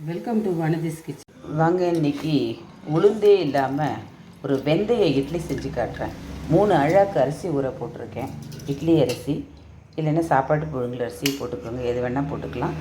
Welcome to வனதிஸ் kitchen. வாங்க, இன்றைக்கி உளுந்தே இல்லாமல் ஒரு வெந்தய இட்லி செஞ்சு காட்டுறேன். 3 அழாக்கு அரிசி ஊற போட்டிருக்கேன். இட்லி அரிசி இல்லைன்னா சாப்பாட்டு புழுங்கல் அரிசி போட்டுக்கோங்க, எது வேணால் போட்டுக்கலாம்.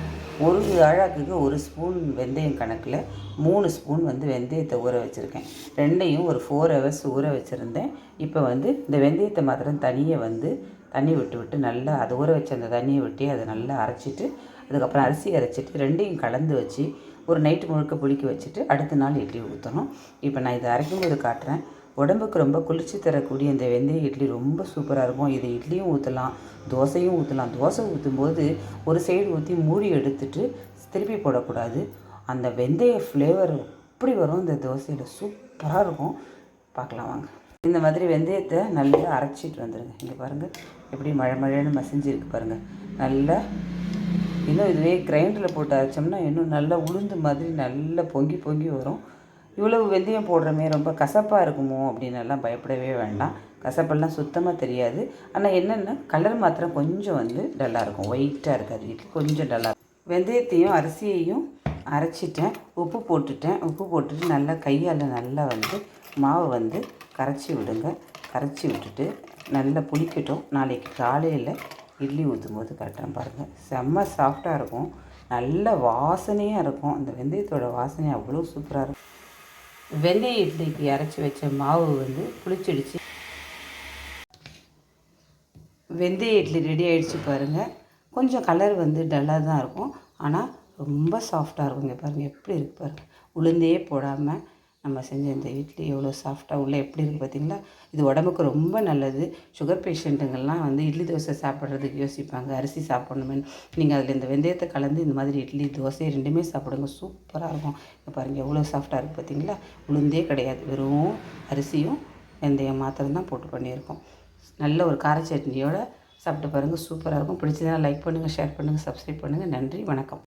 1 அழாக்குக்கு 1 ஸ்பூன் வெந்தயம் கணக்கில் 3 ஸ்பூன் வெந்தயத்தை ஊற வச்சுருக்கேன். ரெண்டையும் ஒரு 4 ஹவர்ஸ் ஊற வச்சுருந்தேன். இப்போ இந்த வெந்தயத்தை மாத்திரம் தனியாக தண்ணி விட்டு நல்லா அது ஊற வச்ச அந்த தண்ணியை விட்டு அதை நல்லா அரைச்சிட்டு, அதுக்கப்புறம் அரிசி அரைச்சிட்டு ரெண்டையும் கலந்து வச்சு ஒரு நைட்டு முழுக்க புளிக்க வச்சுட்டு அடுத்த நாள் இட்லி ஊற்றணும். இப்போ நான் இதை அரைக்கும்போது காட்டுறேன். உடம்புக்கு ரொம்ப குளிர்ச்சி தரக்கூடிய இந்த வெந்தய இட்லி ரொம்ப சூப்பராக இருக்கும். இது இட்லியும் ஊற்றலாம், தோசையும் ஊற்றலாம். தோசை ஊற்றும்போது ஒரு சைடு ஊற்றி மூடி எடுத்துட்டு திருப்பி போடக்கூடாது. அந்த வெந்தய ஃப்ளேவர் எப்படி வரும் இந்த தோசையில், சூப்பராக இருக்கும். பார்க்கலாம் வாங்க. இந்த மாதிரி வெந்தயத்தை நல்லா அரைச்சிட்டு வந்துடுங்க. இங்கே பாருங்கள் எப்படி மழைன்னு மசிஞ்சிருக்கு பாருங்கள். நல்லா இன்னும் இதுவே கிரைண்டரில் போட்டு அரைச்சோம்னா இன்னும் நல்லா உளுந்து மாதிரி நல்லா பொங்கி வரும். இவ்வளவு வெந்தயம் போடுறமே ரொம்ப கசப்பாக இருக்குமோ அப்படின்னு எல்லாம் பயப்படவே வேண்டாம். கசப்பெல்லாம் சுத்தமாக தெரியாது. ஆனால் என்னென்னா கலர் மாத்திரம் கொஞ்சம் டல்லாக இருக்கும், ஒயிட்டாக இருக்காது. இட்லி கொஞ்சம் டல்லாக இருக்கும். வெந்தயத்தையும் அரிசியையும் அரைச்சிட்டேன், உப்பு போட்டுட்டு நல்லா கையால் நல்லா மாவை கரைச்சி விடுங்க. கரைச்சி விட்டுட்டு நல்லா புளிக்கட்டும். நாளைக்கு காலையில் இட்லி ஊற்றும் போது காட்டுறேன் பாருங்கள். செம்ம சாஃப்டாக இருக்கும், நல்ல வாசனையாக இருக்கும். அந்த வெந்தயத்தோட வாசனை அவ்வளோ சூப்பராக இருக்கும். வெந்தய இட்லிக்கு அரைச்சி வச்ச மாவு புளிச்சிடுச்சு. வெந்தய இட்லி ரெடி ஆகிடுச்சு பாருங்கள். கொஞ்சம் கலர் டல்லாக தான் இருக்கும், ஆனால் ரொம்ப சாஃப்டாக இருக்கும். இங்கே பாருங்கள் எப்படி இருக்குது பாருங்கள். உளுந்தே போடாமல் நம்ம செஞ்ச இந்த இட்லி எவ்வளோ சாஃப்டாக உள்ளே எப்படி இருக்குது பார்த்திங்களா. இது உடம்புக்கு ரொம்ப நல்லது. சுகர் பேஷண்ட்டுங்கள்லாம் இட்லி தோசை சாப்பிட்றதுக்கு யோசிப்பாங்க, அரிசி சாப்பிட்ணுமே. நீங்கள் அதில் இந்த வெந்தயத்தை கலந்து இந்த மாதிரி இட்லி தோசை ரெண்டுமே சாப்பிடுங்க, சூப்பராக இருக்கும். இப்போ பாருங்கள் எவ்வளோ சாஃப்டாக இருக்குது பார்த்திங்களா. உளுந்தே கிடையாது, வெறும் அரிசியும் வெந்தயம் மாத்திரம்தான் போட்டு பண்ணியிருக்கோம். நல்ல ஒரு கார சட்னியோடு சாப்பிட்டு பாருங்கள், சூப்பராக இருக்கும். பிடிச்சதுனா லைக் பண்ணுங்கள், ஷேர் பண்ணுங்கள், சப்ஸ்கிரைப் பண்ணுங்கள். நன்றி, வணக்கம்.